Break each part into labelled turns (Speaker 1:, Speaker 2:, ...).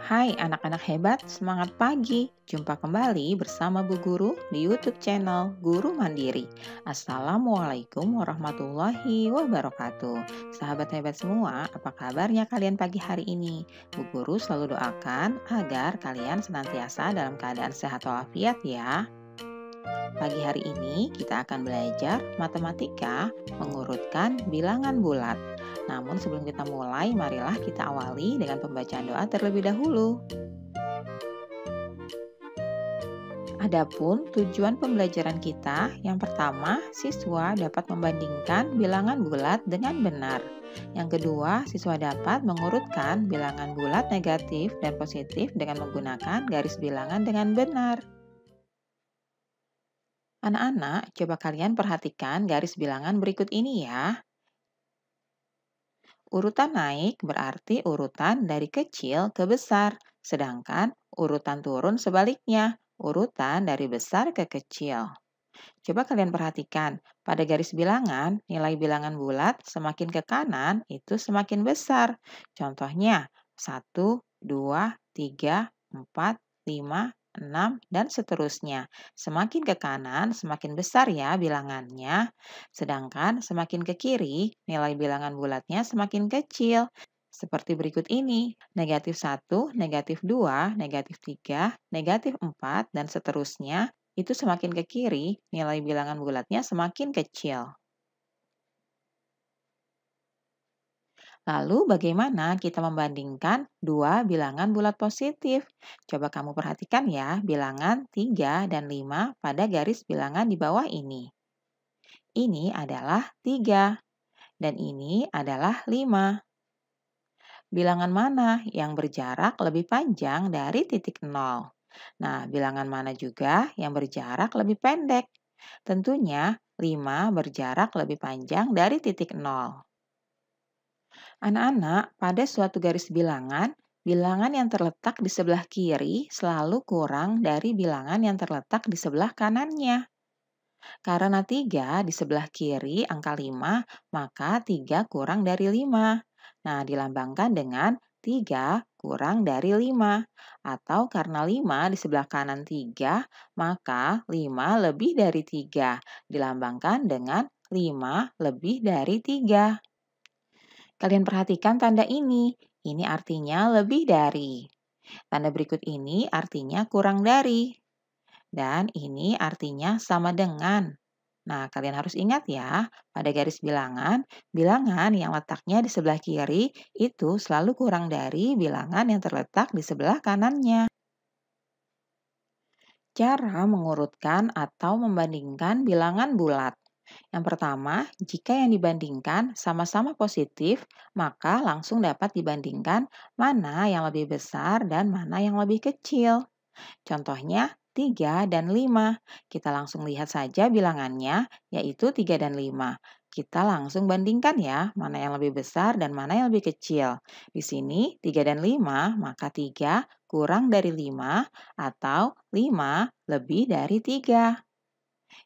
Speaker 1: Hai anak-anak hebat, semangat pagi. Jumpa kembali bersama Bu Guru di YouTube channel Guru Mandiri. Assalamualaikum warahmatullahi wabarakatuh. Sahabat hebat semua, apa kabarnya kalian pagi hari ini? Bu Guru selalu doakan agar kalian senantiasa dalam keadaan sehat walafiat ya. Pagi hari ini kita akan belajar matematika mengurutkan bilangan bulat. Namun sebelum kita mulai, marilah kita awali dengan pembacaan doa terlebih dahulu. Adapun tujuan pembelajaran kita, yang pertama, siswa dapat membandingkan bilangan bulat dengan benar. Yang kedua, siswa dapat mengurutkan bilangan bulat negatif dan positif dengan menggunakan garis bilangan dengan benar. Anak-anak, coba kalian perhatikan garis bilangan berikut ini ya. Urutan naik berarti urutan dari kecil ke besar, sedangkan urutan turun sebaliknya, urutan dari besar ke kecil. Coba kalian perhatikan, pada garis bilangan, nilai bilangan bulat semakin ke kanan itu semakin besar. Contohnya, 1, 2, 3, 4, 5, 6, dan seterusnya. Semakin ke kanan, semakin besar ya bilangannya. Sedangkan semakin ke kiri, nilai bilangan bulatnya semakin kecil. Seperti berikut ini, negatif 1, negatif 2, negatif 3, negatif 4, dan seterusnya. Itu semakin ke kiri, nilai bilangan bulatnya semakin kecil. Lalu bagaimana kita membandingkan dua bilangan bulat positif? Coba kamu perhatikan ya, bilangan 3 dan 5 pada garis bilangan di bawah ini. Ini adalah 3 dan ini adalah 5. Bilangan mana yang berjarak lebih panjang dari titik 0? Nah, bilangan mana juga yang berjarak lebih pendek? Tentunya 5 berjarak lebih panjang dari titik 0. Anak-anak, pada suatu garis bilangan, bilangan yang terletak di sebelah kiri selalu kurang dari bilangan yang terletak di sebelah kanannya. Karena 3 di sebelah kiri angka 5, maka 3 kurang dari 5. Nah, dilambangkan dengan 3 kurang dari 5. Atau karena 5 di sebelah kanan 3, maka 5 lebih dari 3. Dilambangkan dengan 5 lebih dari 3. Kalian perhatikan tanda ini. Ini artinya lebih dari. Tanda berikut ini artinya kurang dari. Dan ini artinya sama dengan. Nah, kalian harus ingat ya, pada garis bilangan, bilangan yang letaknya di sebelah kiri itu selalu kurang dari bilangan yang terletak di sebelah kanannya. Cara mengurutkan atau membandingkan bilangan bulat. Yang pertama, jika yang dibandingkan sama-sama positif, maka langsung dapat dibandingkan mana yang lebih besar dan mana yang lebih kecil. Contohnya 3 dan 5. Kita langsung lihat saja bilangannya, yaitu 3 dan 5. Kita langsung bandingkan ya, mana yang lebih besar dan mana yang lebih kecil. Di sini 3 dan 5, maka 3 kurang dari 5 atau 5 lebih dari 3.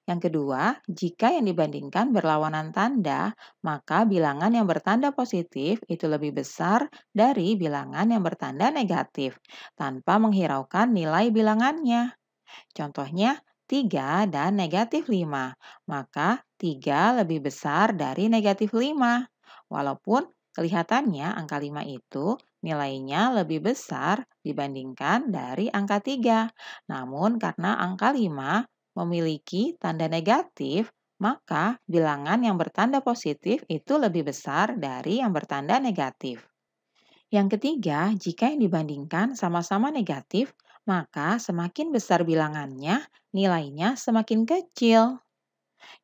Speaker 1: Yang kedua, jika yang dibandingkan berlawanan tanda, maka bilangan yang bertanda positif itu lebih besar dari bilangan yang bertanda negatif, tanpa menghiraukan nilai bilangannya. Contohnya, 3 dan negatif 5, maka 3 lebih besar dari negatif 5. Walaupun kelihatannya angka 5 itu nilainya lebih besar dibandingkan dari angka 3. Namun karena angka 5 memiliki tanda negatif, maka bilangan yang bertanda positif itu lebih besar dari yang bertanda negatif. Yang ketiga, jika yang dibandingkan sama-sama negatif, maka semakin besar bilangannya, nilainya semakin kecil.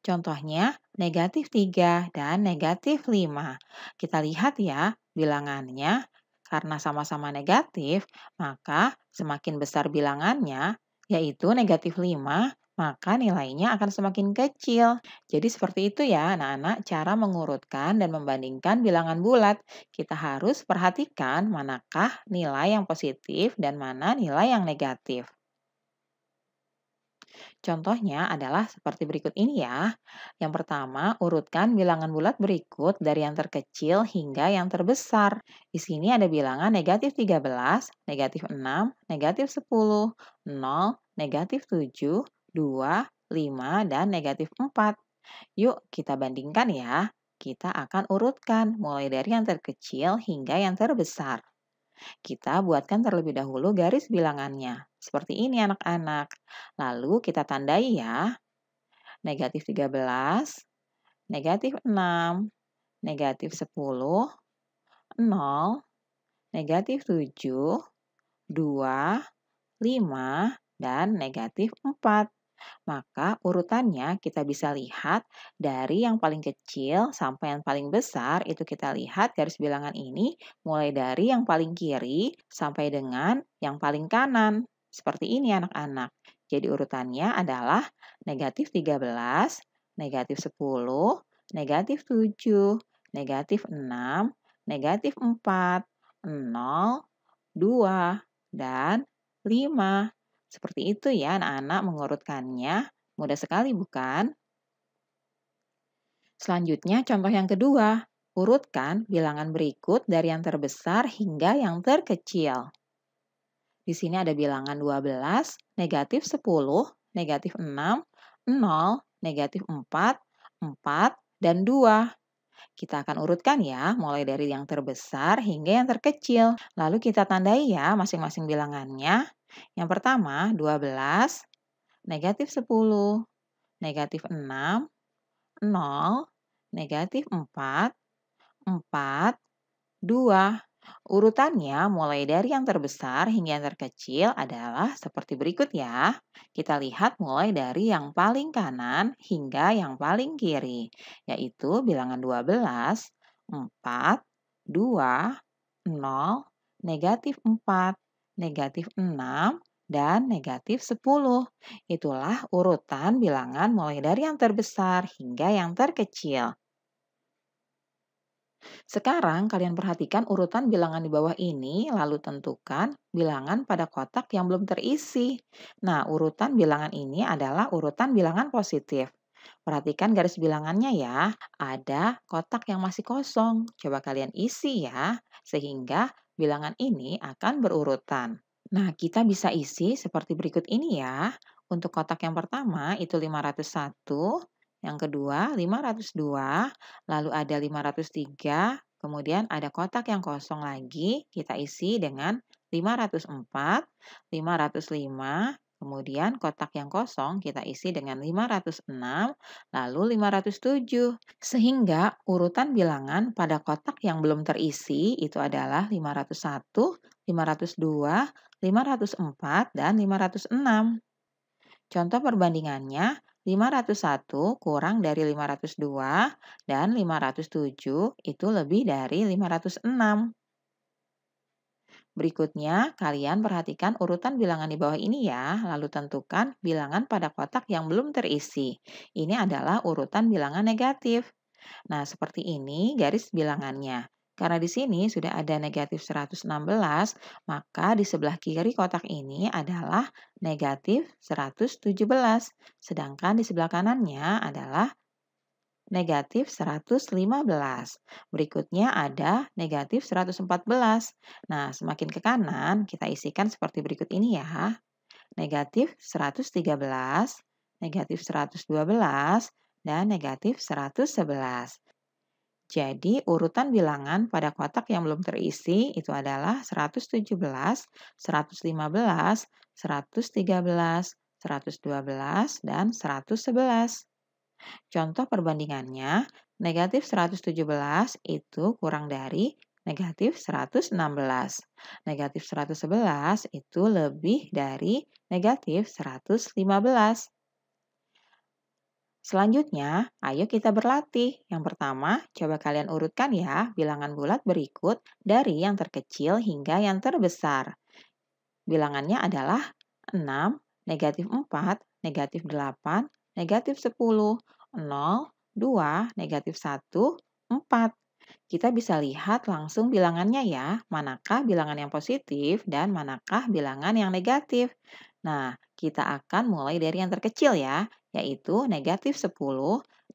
Speaker 1: Contohnya, negatif 3 dan negatif 5. Kita lihat ya, bilangannya karena sama-sama negatif, maka semakin besar bilangannya, yaitu negatif 5, maka nilainya akan semakin kecil. Jadi seperti itu ya anak-anak cara mengurutkan dan membandingkan bilangan bulat. Kita harus perhatikan manakah nilai yang positif dan mana nilai yang negatif. Contohnya adalah seperti berikut ini ya. Yang pertama, urutkan bilangan bulat berikut dari yang terkecil hingga yang terbesar. Di sini ada bilangan negatif 13, negatif 6, negatif 10, 0, negatif 7, 2, 5, dan negatif 4. Yuk kita bandingkan ya. Kita akan urutkan mulai dari yang terkecil hingga yang terbesar. Kita buatkan terlebih dahulu garis bilangannya. Seperti ini anak-anak. Lalu kita tandai ya. Negatif 13, negatif 6, negatif 10, 0, negatif 7, 2, 5, dan negatif 4. Maka urutannya kita bisa lihat dari yang paling kecil sampai yang paling besar itu kita lihat garis bilangan ini mulai dari yang paling kiri sampai dengan yang paling kanan. Seperti ini anak-anak. Jadi urutannya adalah negatif 13, negatif 10, negatif 7, negatif 6, negatif 4, 0, 2, dan 5. Seperti itu ya anak-anak mengurutkannya. Mudah sekali bukan? Selanjutnya contoh yang kedua. Urutkan bilangan berikut dari yang terbesar hingga yang terkecil. Di sini ada bilangan 12, negatif 10, negatif 6, 0, negatif 4, 4, dan 2. Kita akan urutkan ya, mulai dari yang terbesar hingga yang terkecil. Lalu kita tandai ya masing-masing bilangannya. Yang pertama, 12, negatif 10, negatif 6, 0, negatif 4, 4, 2. Urutannya mulai dari yang terbesar hingga yang terkecil adalah seperti berikut ya. Kita lihat mulai dari yang paling kanan hingga yang paling kiri, yaitu bilangan 12, 4, 2, 0, negatif 4, negatif 6, dan negatif 10. Itulah urutan bilangan mulai dari yang terbesar hingga yang terkecil. Sekarang kalian perhatikan urutan bilangan di bawah ini, lalu tentukan bilangan pada kotak yang belum terisi. Nah, urutan bilangan ini adalah urutan bilangan positif. Perhatikan garis bilangannya ya. Ada kotak yang masih kosong. Coba kalian isi ya, sehingga bilangan ini akan berurutan. Nah, kita bisa isi seperti berikut ini ya. Untuk kotak yang pertama itu 501, yang kedua 502, lalu ada 503, kemudian ada kotak yang kosong lagi, kita isi dengan 504, 505, kemudian kotak yang kosong kita isi dengan 506, lalu 507. Sehingga urutan bilangan pada kotak yang belum terisi itu adalah 501, 502, 504, dan 506. Contoh perbandingannya, 501 kurang dari 502 dan 507 itu lebih dari 506. Berikutnya, kalian perhatikan urutan bilangan di bawah ini ya, lalu tentukan bilangan pada kotak yang belum terisi. Ini adalah urutan bilangan negatif. Nah, seperti ini garis bilangannya. Karena di sini sudah ada negatif 116, maka di sebelah kiri kotak ini adalah negatif 117. Sedangkan di sebelah kanannya adalah negatif 115. Berikutnya ada negatif 114. Nah, semakin ke kanan kita isikan seperti berikut ini ya. Negatif 113, negatif 112, dan negatif 111. Jadi, urutan bilangan pada kotak yang belum terisi itu adalah 117, 115, 113, 112, dan 111. Contoh perbandingannya, negatif 117 itu kurang dari negatif 116. Negatif 111 itu lebih dari negatif 115. Selanjutnya, ayo kita berlatih. Yang pertama, coba kalian urutkan ya bilangan bulat berikut dari yang terkecil hingga yang terbesar. Bilangannya adalah 6, negatif 4, negatif 8, negatif 10, 0, 2, negatif 1, 4. Kita bisa lihat langsung bilangannya ya, manakah bilangan yang positif dan manakah bilangan yang negatif. Nah, Kita akan mulai dari yang terkecil ya, yaitu negatif 10,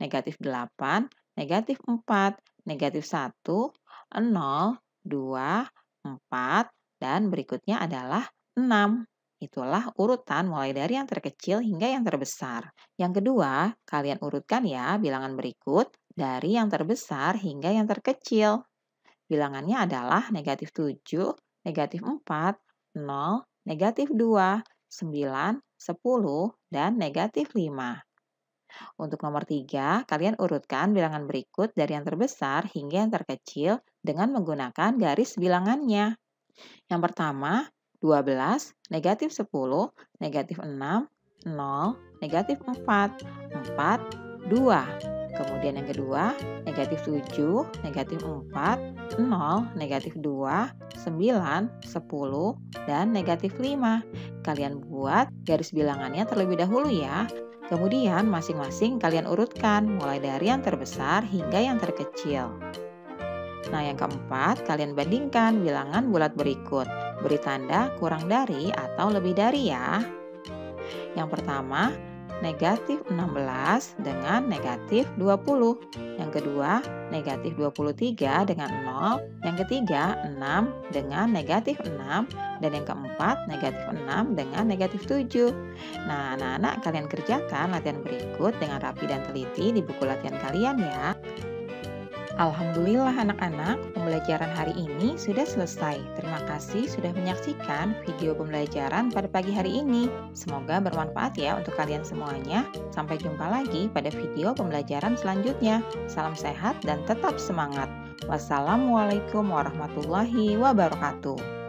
Speaker 1: negatif 8, negatif 4, negatif 1, 0, 2, 4, dan berikutnya adalah 6. Itulah urutan mulai dari yang terkecil hingga yang terbesar. Yang kedua, kalian urutkan ya bilangan berikut dari yang terbesar hingga yang terkecil. Bilangannya adalah negatif 7, negatif 4, 0, negatif 2, 9, 10, dan negatif 5. Untuk nomor 3, kalian urutkan bilangan berikut dari yang terbesar hingga yang terkecil dengan menggunakan garis bilangannya. Yang pertama, 12, negatif 10, negatif 6, 0, negatif 4, 4, 2. Kemudian yang kedua, negatif 7, negatif 4, 0, negatif 2, 9, 10, dan negatif 5. Kalian buat garis bilangannya terlebih dahulu ya. Kemudian masing-masing kalian urutkan mulai dari yang terbesar hingga yang terkecil. Nah, yang keempat, kalian bandingkan bilangan bulat berikut. Beri tanda kurang dari atau lebih dari ya. Yang pertama, negatif 16 dengan negatif 20. Yang kedua, negatif 23 dengan 0. Yang ketiga, 6 dengan negatif 6. Dan yang keempat, negatif 6 dengan negatif 7. Nah, anak-anak kalian kerjakan latihan berikut dengan rapi dan teliti di buku latihan kalian ya. Alhamdulillah anak-anak, pembelajaran hari ini sudah selesai. Terima kasih sudah menyaksikan video pembelajaran pada pagi hari ini. Semoga bermanfaat ya untuk kalian semuanya. Sampai jumpa lagi pada video pembelajaran selanjutnya. Salam sehat dan tetap semangat. Wassalamualaikum warahmatullahi wabarakatuh.